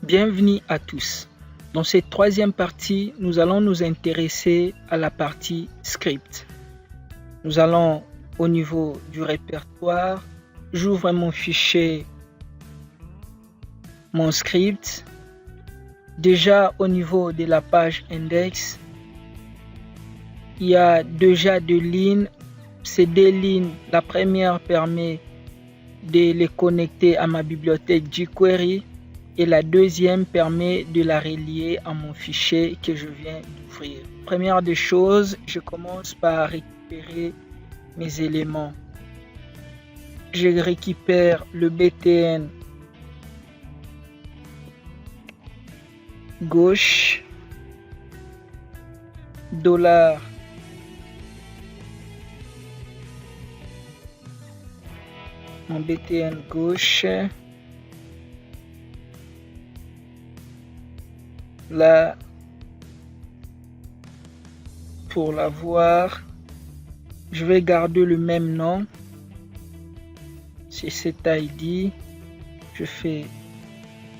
Bienvenue à tous. Dans cette troisième partie, nous allons nous intéresser à la partie script. Nous allons au niveau du répertoire. J'ouvre mon fichier, mon script. Déjà au niveau de la page index, il y a déjà deux lignes. Ces deux lignes, la première permet de les connecter à ma bibliothèque jQuery et la deuxième permet de la relier à mon fichier que je viens d'ouvrir. Première des choses, je commence par récupérer mes éléments. Je récupère le btn gauche, $, mon btn gauche, là pour l'avoir, je vais garder le même nom, c'est cet ID, je fais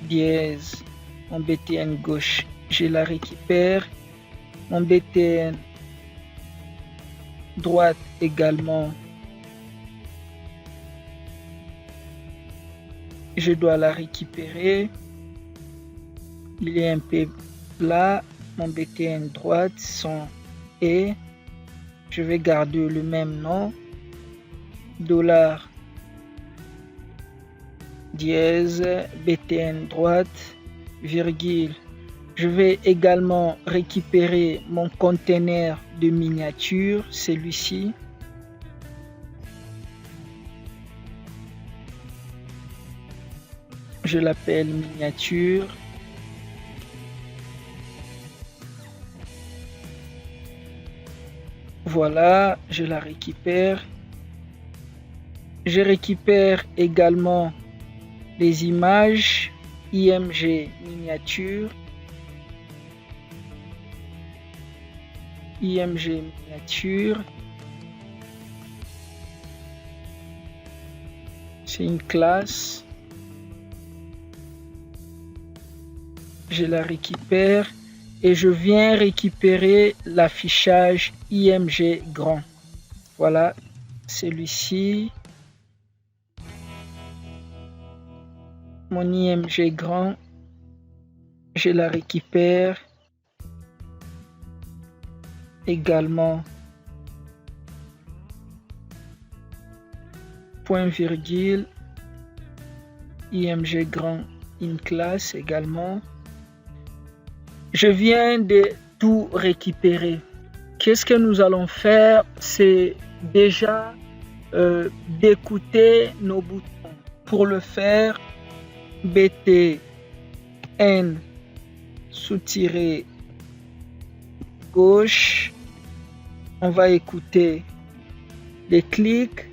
dièse, mon btn gauche, je la récupère, mon btn droite également, je dois la récupérer. Il est un peu là, mon btn droite sont et je vais garder le même nom, $, dièse, btn droite, virgule. Je vais également récupérer mon conteneur de miniature, celui-ci. Je l'appelle miniature. Voilà, je la récupère. Je récupère également les images img miniature. img miniature. C'est une classe. Je la récupère et je viens récupérer l'affichage img grand. Voilà, celui-ci. Mon img grand, je la récupère également. Point virgule, img grand, une classe également. Je viens de tout récupérer. Qu'est-ce que nous allons faire? C'est déjà d'écouter nos boutons. Pour le faire, btn sous-tiré gauche, on va écouter les clics,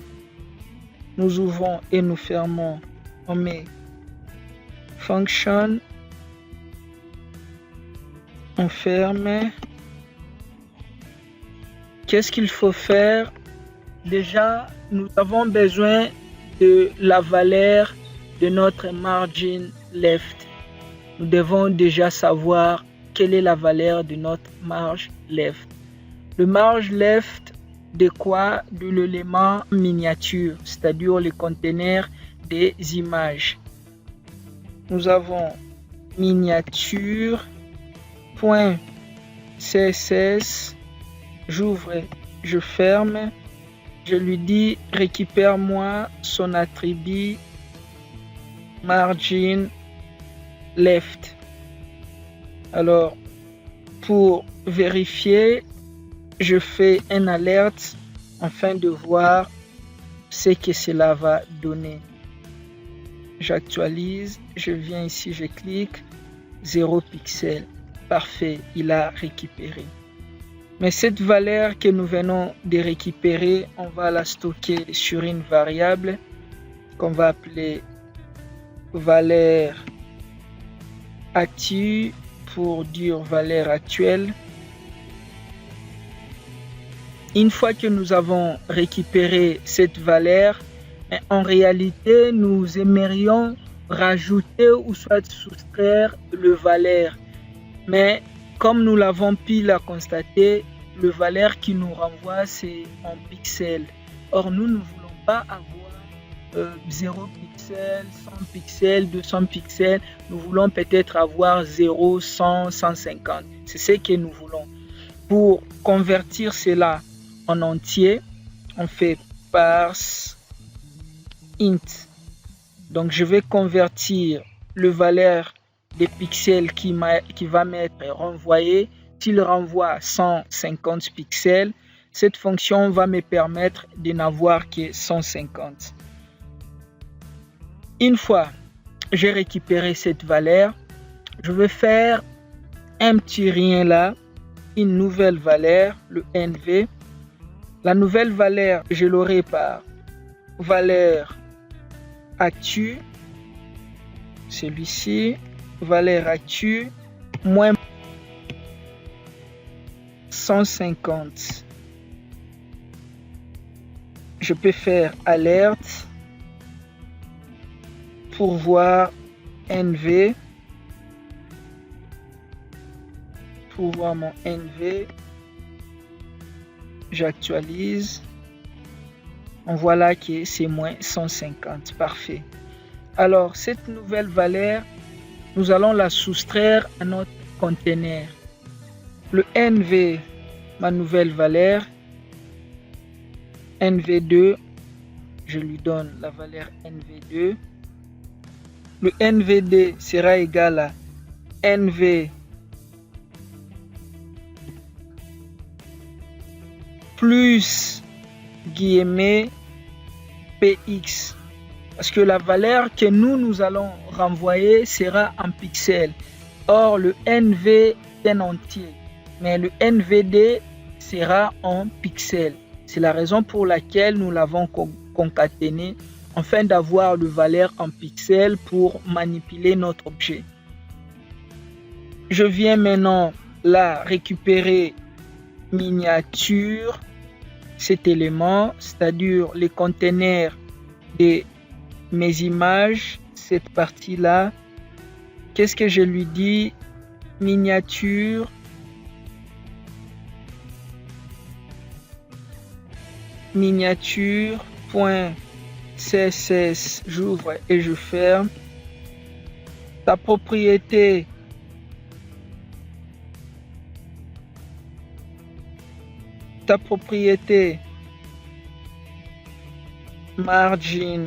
nous ouvrons et nous fermons, on met function, on ferme. Qu'est-ce qu'il faut faire? Déjà, nous avons besoin de la valeur de notre margin left. Nous devons déjà savoir quelle est la valeur de notre marge left. Le marge left de quoi? De l'élément miniature, c'est-à-dire le conteneur des images. Nous avons miniature .css, j'ouvre, je ferme, je lui dis récupère-moi son attribut margin left. Alors pour vérifier, je fais un alerte afin de voir ce que cela va donner. J'actualise, je viens ici, je clique, 0 pixels. Parfait, il a récupéré. Mais cette valeur que nous venons de récupérer, on va la stocker sur une variable qu'on va appeler valeur actu pour dire valeur actuelle. Une fois que nous avons récupéré cette valeur, en réalité, nous aimerions rajouter ou soit soustraire le valeur. Mais comme nous l'avons pu la constater, le valeur qui nous renvoie, c'est en pixels. Or, nous ne voulons pas avoir 0 pixels, 100 pixels, 200 pixels. Nous voulons peut-être avoir 0, 100, 150. C'est ce que nous voulons. Pour convertir cela en entier, on fait parse int. Donc, je vais convertir le valeur des pixels qui va m'être renvoyé. S'il renvoie 150 pixels, cette fonction va me permettre de n'avoir que 150. Une fois j'ai récupéré cette valeur, je vais faire un petit rien là, une nouvelle valeur, le NV. La nouvelle valeur, je l'aurai par valeur actu, celui-ci, valeur actu, moins 150. Je peux faire alerte pour voir NV, pour voir mon NV. J'actualise. On voit là que c'est moins 150. Parfait. Alors, cette nouvelle valeur, nous allons la soustraire à notre conteneur. Le NV, ma nouvelle valeur, NV2, je lui donne la valeur NV2. Le NVD sera égal à NV plus guillemets px, parce que la valeur que nous allons renvoyer sera en pixels. Or, le NV est un entier, mais le NVD sera en pixels. C'est la raison pour laquelle nous l'avons concaténé afin d'avoir le valeur en pixels pour manipuler notre objet. Je viens maintenant là récupérer miniature, cet élément, c'est-à-dire les conteneurs de mes images, cette partie-là. Qu'est-ce que je lui dis? Miniature, miniature.css, j'ouvre et je ferme. Ta propriété margin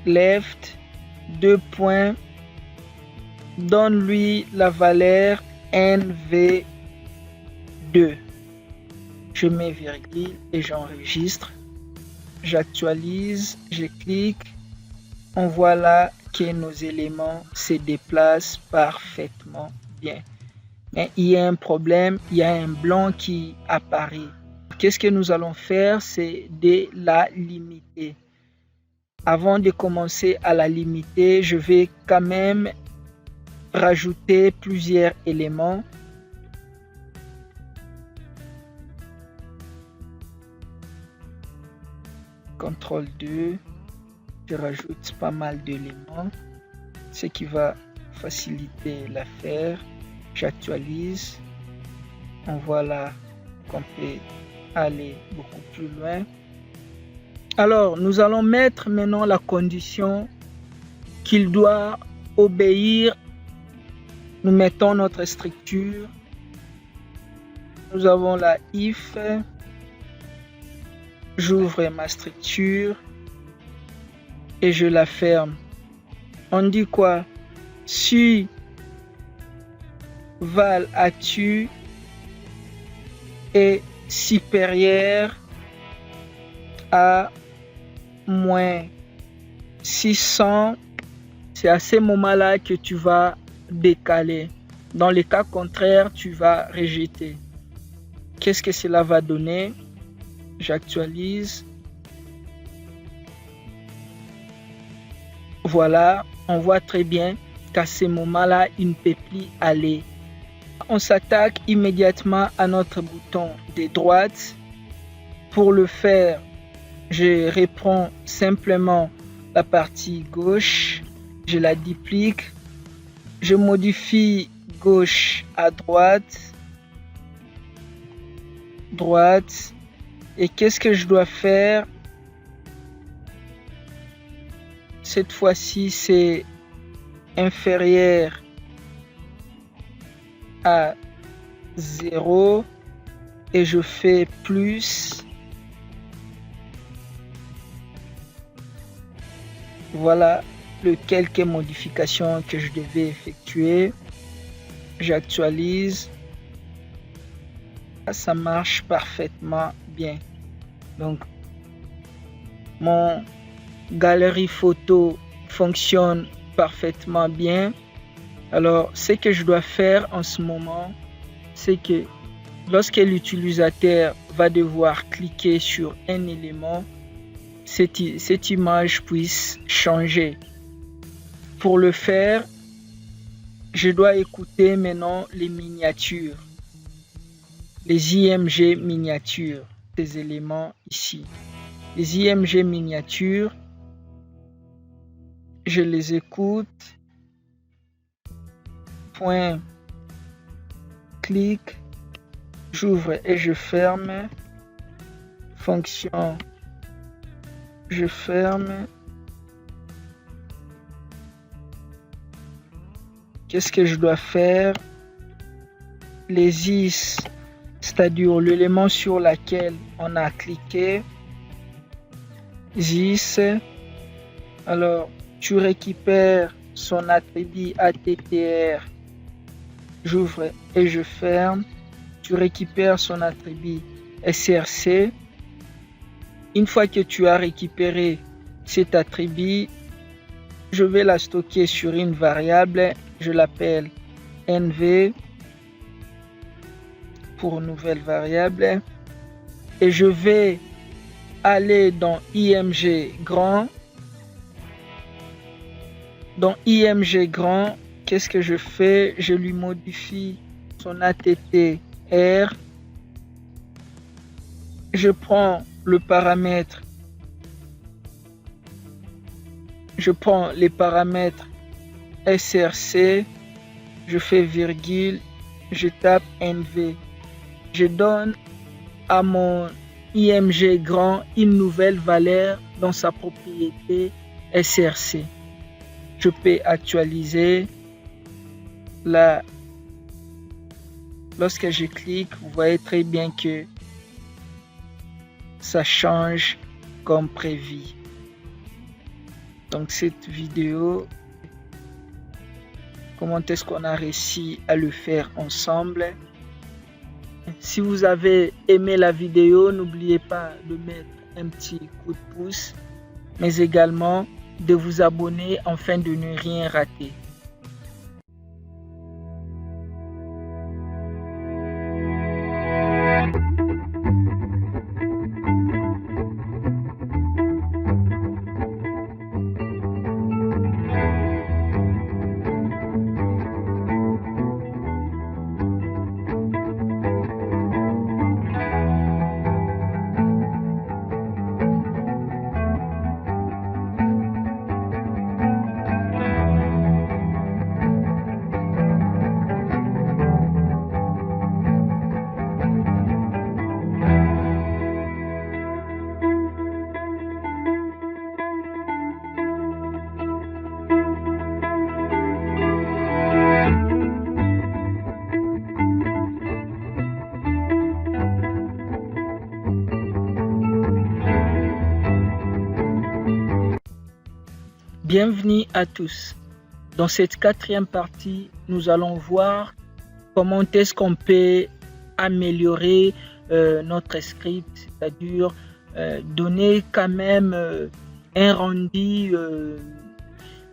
left, 2 points, donne-lui la valeur NV2. Je mets virgule et j'enregistre. J'actualise, je clique. On voit là que nos éléments se déplacent parfaitement bien. Mais il y a un problème, il y a un blanc qui apparaît. Qu'est-ce que nous allons faire? C'est de la limiter. Avant de commencer à la limiter, je vais quand même rajouter plusieurs éléments. CTRL 2, je rajoute pas mal d'éléments, ce qui va faciliter l'affaire. J'actualise. On voit là qu'on peut aller beaucoup plus loin. Alors, nous allons mettre maintenant la condition qu'il doit obéir. Nous mettons notre structure. Nous avons la if. J'ouvre ma structure et je la ferme. On dit quoi? Si val actu est supérieur à moins 600, c'est à ce moment-là que tu vas décaler. Dans le cas contraire, tu vas rejeter. Qu'est-ce que cela va donner? J'actualise. Voilà, on voit très bien qu'à ce moment-là, il ne peut plus aller. On s'attaque immédiatement à notre bouton de droite. Pour le faire, je reprends simplement la partie gauche, je la duplique, je modifie gauche à droite, et qu'est-ce que je dois faire? Cette fois-ci, c'est inférieur à 0 et je fais plus. Voilà les quelques modifications que je devais effectuer. J'actualise. Ça marche parfaitement bien. Donc, mon galerie photo fonctionne parfaitement bien. Alors, ce que je dois faire en ce moment, c'est que lorsque l'utilisateur va devoir cliquer sur un élément, cette image puisse changer. Pour le faire, je dois écouter maintenant les miniatures, les IMG miniatures, ces éléments ici. Les IMG miniatures, je les écoute. Point, clic, j'ouvre et je ferme. Fonction, je ferme. Qu'est-ce que je dois faire? Les is, c'est-à-dire l'élément sur lequel on a cliqué. This. Alors, tu récupères son attribut ATTR. J'ouvre et je ferme. Tu récupères son attribut SRC. Une fois que tu as récupéré cet attribut, je vais la stocker sur une variable. Je l'appelle NV pour nouvelle variable. Et je vais aller dans IMG grand. Dans IMG grand, qu'est-ce que je fais? Je lui modifie son ATTR. Je prends le paramètre. Je prends les paramètres SRC. Je fais virgule. Je tape NV. Je donne à mon IMG grand une nouvelle valeur dans sa propriété SRC. Je peux actualiser. Là, lorsque je clique, vous voyez très bien que ça change comme prévu. Donc cette vidéo, comment est-ce qu'on a réussi à le faire ensemble? Si vous avez aimé la vidéo, n'oubliez pas de mettre un petit coup de pouce, mais également de vous abonner afin de ne rien rater. Bienvenue à tous. Dans cette quatrième partie, nous allons voir comment est-ce qu'on peut améliorer notre script, c'est-à-dire donner quand même un rendu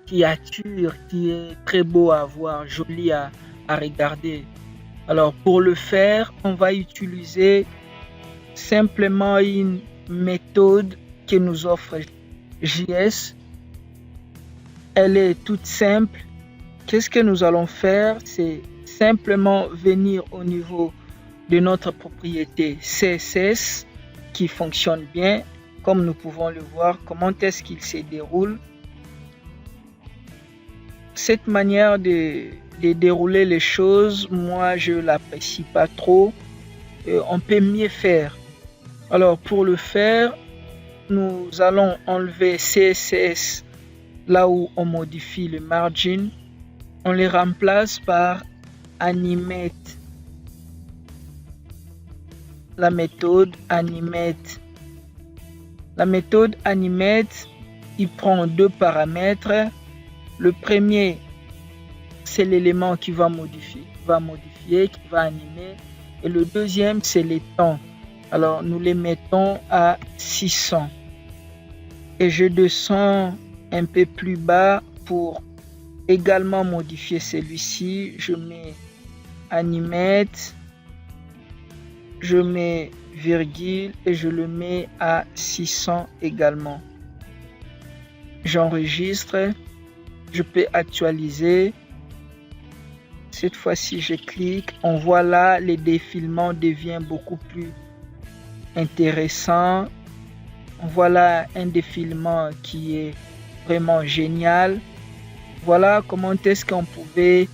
qui attire, qui est très beau à voir, joli à regarder. Alors pour le faire, on va utiliser simplement une méthode que nous offre JS. Elle est toute simple. Qu'est-ce que nous allons faire? C'est simplement venir au niveau de notre propriété CSS qui fonctionne bien. Comme nous pouvons le voir, comment est-ce qu'il se déroule. cette manière de dérouler les choses, moi, je ne l'apprécie pas trop. On peut mieux faire. Alors, pour le faire, nous allons enlever CSS là où on modifie le margin. On les remplace par animate. La méthode animate. La méthode animate, il prend deux paramètres. Le premier, c'est l'élément qui va modifier, qui va animer. Et le deuxième, c'est les temps. Alors, nous les mettons à 600. Et je descends un peu plus bas pour également modifier celui-ci. Je mets animate, je mets virgule et je le mets à 600 également. J'enregistre, je peux actualiser. Cette fois-ci, je clique. On voit là, le défilement devient beaucoup plus intéressant. Voilà un défilement qui est vraiment génial. Voilà comment est-ce qu'on pouvait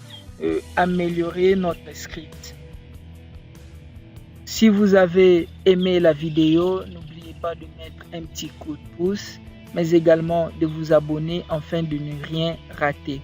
améliorer notre script. Si vous avez aimé la vidéo, n'oubliez pas de mettre un petit coup de pouce, mais également de vous abonner afin de ne rien rater.